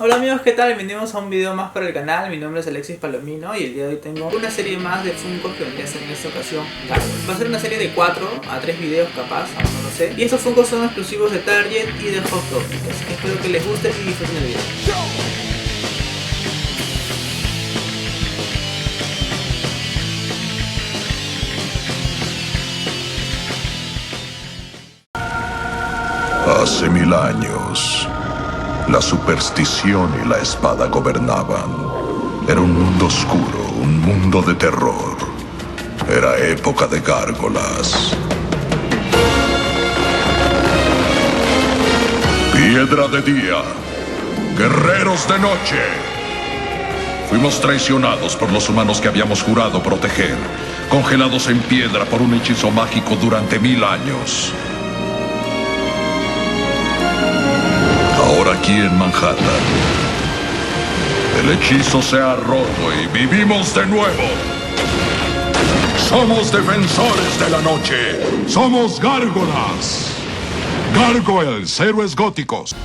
Hola amigos, ¿qué tal? Bienvenidos a un video más para el canal. Mi nombre es Alexis Palomino y el día de hoy tengo una serie más de Funkos que vendría a ser en esta ocasión Gargolas. Va a ser una serie de 4 a 3 videos capaz, aún no lo sé. Y estos Funkos son exclusivos de Target y de Hot Topic, así que espero que les guste y disfruten el video. Hace 1000 años, la superstición y la espada gobernaban. Era un mundo oscuro, un mundo de terror. Era época de gárgolas. Piedra de día, guerreros de noche. Fuimos traicionados por los humanos que habíamos jurado proteger, congelados en piedra por un hechizo mágico durante 1000 años. Ahora aquí en Manhattan, el hechizo se ha roto y vivimos de nuevo. Somos defensores de la noche. Somos gárgolas. Gargoyles, héroes góticos.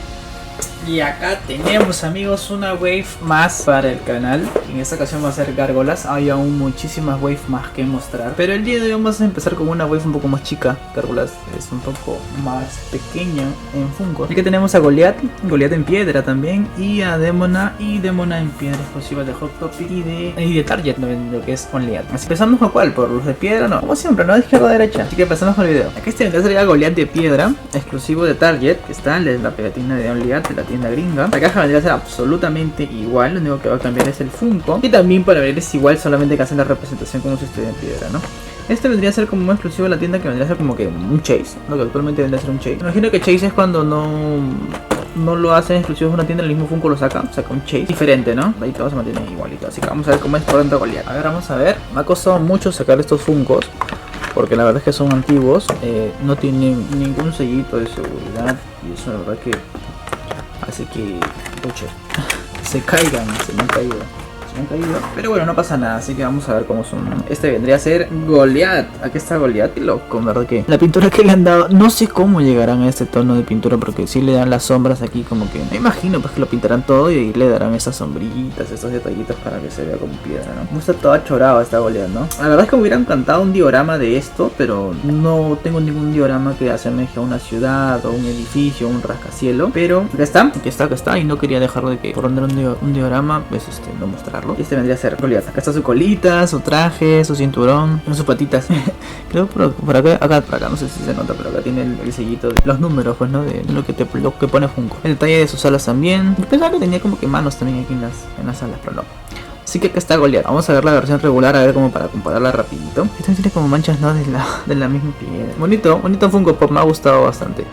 Y acá tenemos amigos una wave más para el canal. En esta ocasión va a ser Gárgolas. Hay aún muchísimas waves más que mostrar, pero el día de hoy vamos a empezar con una wave un poco más chica. Gárgolas es un poco más pequeña en Funko. Aquí tenemos a Goliath en piedra también, y a Demona en piedra exclusiva de Hot Topic y de Target, lo que es Goliath. Así empezamos con cuál, por los de piedra, no, como siempre, no de izquierda a derecha. Así que empezamos con el video. Aquí sería Goliath de piedra exclusivo de Target, que está en la pegatina de Goliath de la tienda gringa. La caja vendría a ser absolutamente igual, lo único que va a cambiar es el Funko, y también para ver es igual, solamente que hacen la representación como si estuviera en piedra, ¿no? Este vendría a ser como un exclusivo de la tienda, que vendría a ser como que un Chase, lo que actualmente vendría a ser un Chase. Me imagino que Chase es cuando no lo hacen exclusivo de una tienda, el mismo Funko lo saca un Chase diferente, ¿no? Ahí todo se mantiene igualito, así que vamos a ver cómo es por dentro Goliath. A ver, vamos a ver. Me ha costado mucho sacar estos Funkos, porque la verdad es que son antiguos, no tienen ningún sellito de seguridad, y eso la verdad que hace que se caigan, se me han caído. Pero bueno, no pasa nada, así que vamos a ver cómo son. Este vendría a ser Goliath. Aquí está Goliath, loco, ¿verdad? Que la pintura que le han dado, no sé cómo llegarán a este tono de pintura, porque si le dan las sombras aquí, como que me imagino pues que lo pintarán todo y le darán esas sombritas, esos detallitos para que se vea como piedra, ¿no? No está todo achorado esta Goliath, ¿no? La verdad es que me hubieran encantado un diorama de esto, pero no tengo ningún diorama que asemeje a una ciudad o un edificio, un rascacielos. Pero aquí está, y no quería dejarlo de que por poner un diorama, pues no mostrarlo. Y este vendría a ser Goliath. Acá está su colita, su traje, su cinturón, sus patitas. Creo por acá, no sé si se nota, pero acá tiene el sellito de los números, pues, ¿no? De lo que pone Funko. El detalle de sus alas también. Yo pensaba que tenía como que manos también aquí en las alas, pero no. Así que acá está Goliath. Vamos a ver la versión regular, a ver como para compararla rapidito. Esto tiene como manchas, ¿no? De la misma piedra. Bonito Funko Pop, me ha gustado bastante.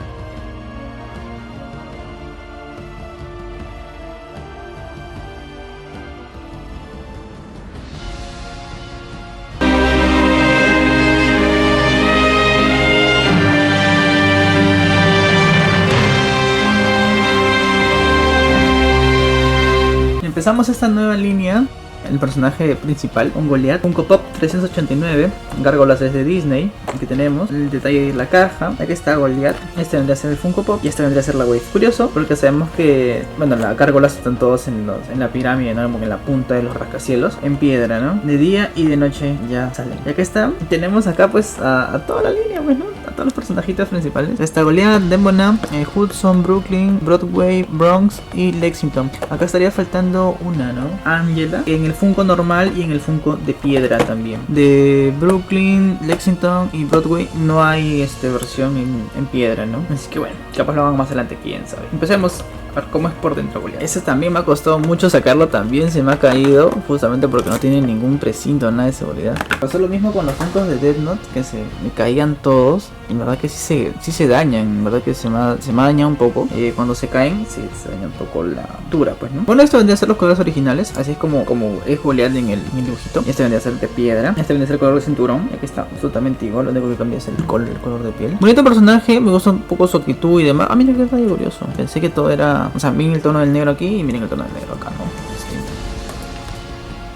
Empezamos esta nueva línea. El personaje principal, un Goliath, Funko Pop 389, Gárgolas es de Disney. Aquí tenemos el detalle de la caja. Aquí está Goliath. Este vendría a ser el Funko Pop y este vendría a ser la wave. Curioso, porque sabemos que, bueno, las gárgolas están todos en la pirámide, ¿no? En la punta de los rascacielos, en piedra, ¿no? De día y de noche ya salen. Y aquí está. Tenemos acá pues a toda la línea, pues, ¿no? A todos los personajitos principales. Está Goliath, Demona, Hudson, Brooklyn, Broadway, Bronx y Lexington. Acá estaría faltando una, ¿no? Angela, en el Funko normal y en el Funko de piedra también. De Brooklyn, Lexington y Broadway no hay versión en piedra, ¿no? Así que bueno, capaz lo hagan más adelante, quién sabe. Empecemos a ver cómo es por dentro Goliath. Ese también me ha costado mucho sacarlo, también se me ha caído, justamente porque no tiene ningún precinto, nada de seguridad. Pasó lo mismo con los Funkos de Death Note, que se me caían todos. En verdad que sí se dañan, en verdad que se me ha dañado un poco. Cuando se caen, se daña un poco la altura, pues, ¿no? Bueno, esto vendría a ser los colores originales, así es como es Goliath en el dibujito. Este vendría a ser de piedra, este vendría a ser el color de cinturón. Aquí está absolutamente igual, lo único que cambia es el color de piel. Bonito personaje, me gusta un poco su actitud y demás. Miren que está curioso. Pensé que todo era, o sea, miren el tono del negro aquí y miren el tono del negro acá, ¿no? Distinto.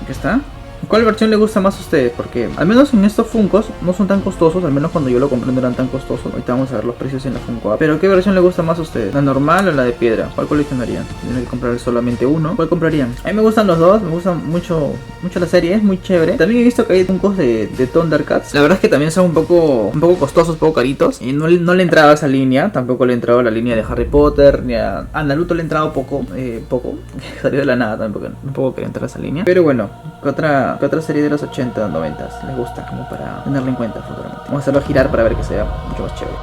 Aquí está. ¿Cuál versión le gusta más a ustedes? Porque al menos en estos Funkos no son tan costosos, al menos cuando yo lo compré no eran tan costosos. Ahorita vamos a ver los precios en la Funko App. Pero ¿qué versión le gusta más a ustedes? ¿La normal o la de piedra? ¿Cuál coleccionarían? Tienen que comprar solamente uno. ¿Cuál comprarían? A mí me gustan los dos, me gusta mucho la serie, es muy chévere. También he visto que hay Funkos de Thundercats. La verdad es que también son un poco costosos, un poco caritos. Y no le entraba a esa línea, tampoco le entraba a la línea de Harry Potter, ni a Naruto le he entrado poco. Salió de la nada tampoco quería entrar a esa línea. Pero bueno, ¿qué otra serie de los 80 o 90 les gusta? Como para tenerla en cuenta futuramente. Vamos a hacerlo girar para ver que sea mucho más chévere.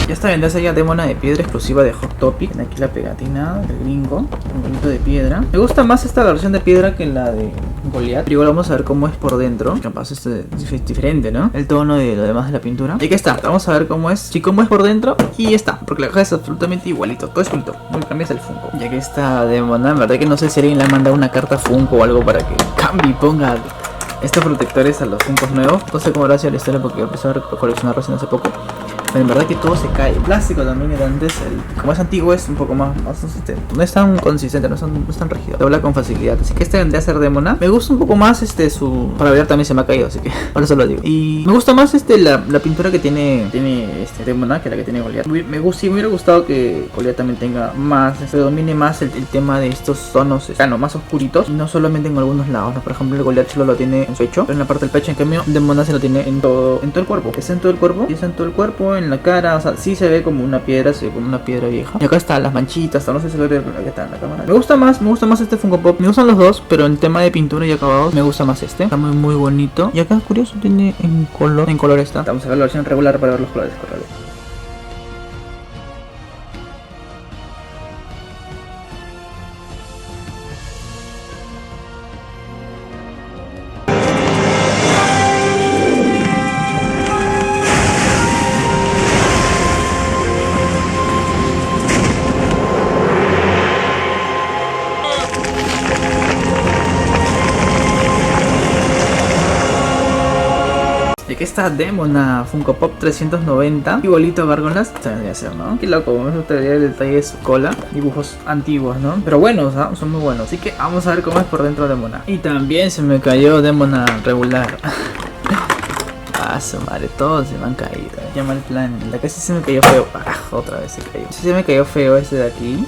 Esta vendría sería Demona de piedra exclusiva de Hot Topic. Tiene aquí la pegatina del gringo, un bonito de piedra. Me gusta más esta versión de piedra que la de Goliath. Pero igual vamos a ver cómo es por dentro. Capaz este es diferente, ¿no? El tono de lo demás de la pintura. Y aquí está, vamos a ver cómo es. Sí, cómo es por dentro. Y está, porque la caja es absolutamente igualito. Todo es igualito. No cambias el Funko. Ya que esta Demona, en verdad que no sé si alguien le ha mandado una carta Funko o algo para que cambie y ponga estos protectores a los Funkos nuevos. No sé cómo habrá sido la historia porque yo empecé a coleccionar recién hace poco. Pero en verdad que todo se cae. El plástico también era antes, como es antiguo, es un poco más no es tan consistente, no es tan rígido. Dobla con facilidad. Así que este vendría a ser Demona. Me gusta un poco más su. Para ver también se me ha caído, así que por eso lo digo. Y me gusta más la pintura que tiene Demona que la que tiene Goliath. Me hubiera gustado que Goliath también tenga más, predomine más el tema de estos tonos más oscuritos. Y no solamente en algunos lados, ¿no? Por ejemplo, el Goliath solo lo tiene en su pecho, pero en la parte del pecho, en cambio, Demona se lo tiene en todo el cuerpo. Es en todo el cuerpo, y es en todo el cuerpo, en la cara, o sea, sí se ve como una piedra, se ve como una piedra vieja. Y acá están las manchitas, no sé si se ve aquí está en la cámara. Me gusta más este Funko Pop. Me gustan los dos, pero en tema de pintura y acabados me gusta más este. Está muy bonito. Y acá curioso tiene en color está. Vamos a ver la versión regular para ver los colores correctos. Aquí está Demona Funko Pop 390. Igualito a Gárgolas. Se vendría a ser, ¿no? Qué loco, me gustaría el detalle de su cola. Dibujos antiguos, ¿no? Pero buenos, ¿no? Son muy buenos. Así que vamos a ver cómo es por dentro Demona. Y también se me cayó Demona regular. Ah, su madre, todos se me han caído. Ya mal plan. La que sí se me cayó feo. Otra vez se cayó. Sí se me cayó feo este de aquí.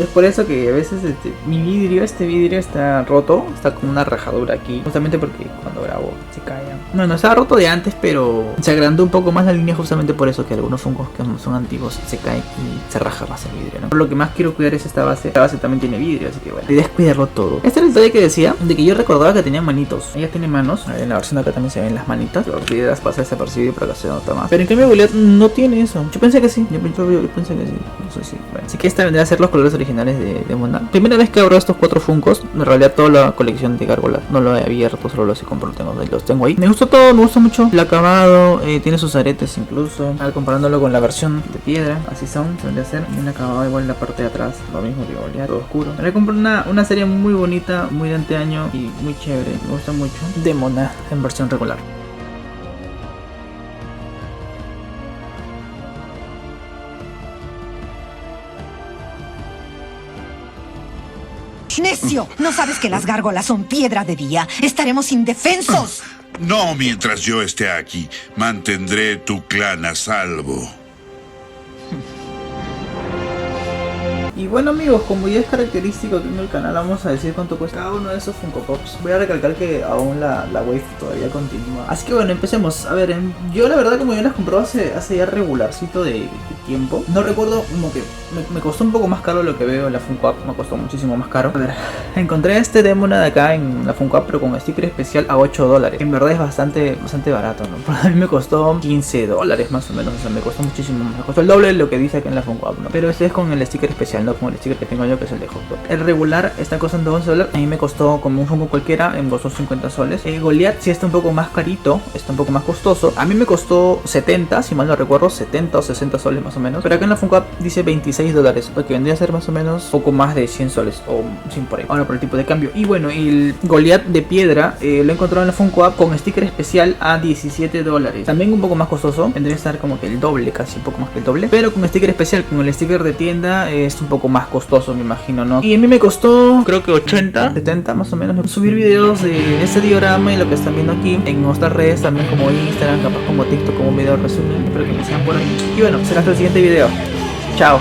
Es por eso que a veces este vidrio está roto. Está con una rajadura aquí. Justamente porque cuando grabo se cae. Bueno, estaba roto de antes, pero se agrandó un poco más la línea justamente por eso que algunos Funkos que son antiguos se caen y se raja más el vidrio, ¿no? Por lo que más quiero cuidar es esta base. Esta base también tiene vidrio, así que bueno, la idea es cuidarlo todo. Este era el detalle que decía, de que yo recordaba que tenía manitos. Ella tiene manos. En la versión de acá también se ven las manitas. Los videos pasa desapercibido pero acá se nota más. Pero en cambio Goliath no tiene eso. Yo pensé que sí. Yo pensé que sí. No sé si. Bueno. Así que esta vendría a ser los colores originales de Demona. Primera vez que abro estos 4 Funkos. En realidad toda la colección de Gárgolas no lo he abierto, solo los he comprado, los tengo ahí. Me gustó todo, me gusta mucho el acabado, tiene sus aretes incluso. A ver, comparándolo con la versión de piedra, así son, se vendría a ser bien acabado, igual en la parte de atrás, lo mismo que Goliath, todo oscuro. Me compré una serie muy bonita, muy de anteaño y muy chévere, me gusta mucho. Demona en versión regular. ¡Necio! ¿No sabes que las gárgolas son piedra de día? ¡Estaremos indefensos! No mientras yo esté aquí. Mantendré tu clan a salvo. Y bueno amigos, como ya es característico aquí en el canal, vamos a decir cuánto cuesta cada uno de esos Funko Pops. Voy a recalcar que aún la wave todavía continúa. Así que bueno, empecemos. A ver, yo la verdad como yo las compré hace ya regularcito de tiempo. No recuerdo, como que me costó un poco más caro lo que veo en la Funko App. Me costó muchísimo más caro. A ver, encontré este Demona de acá en la Funko App, pero con sticker especial a $8. En verdad es bastante barato, ¿no? A mí me costó $15 más o menos. O sea, me costó muchísimo más. Me costó el doble de lo que dice acá en la Funko App, ¿no? Pero este es con el sticker especial. especial, ¿no? Como el sticker que tengo yo, que es el de Hot Dog. El regular está costando 11 dólares. A mí me costó como un Funko cualquiera, me costó 50 soles. Goliath sí está un poco más carito, está un poco más costoso. A mí me costó 70, si mal no recuerdo, 70 o 60 soles más o menos. Pero acá en la Funko App dice 26 dólares, lo que vendría a ser más o menos poco más de 100 soles o sin por ahí. Ahora por el tipo de cambio. Y bueno, el Goliath de piedra lo he encontrado en la Funko App con sticker especial a 17 dólares. También un poco más costoso, vendría a estar como que el doble, casi un poco más que el doble. Pero con sticker especial, con el sticker de tienda, es un poco más costoso, me imagino, ¿no? Y a mí me costó, creo que 80, 70 más o menos. Subir videos de este diorama y lo que están viendo aquí en otras redes, también como Instagram, capaz como TikTok, como un video resumen. Espero que me sigan por ahí. Y bueno, será hasta el siguiente video. Chao.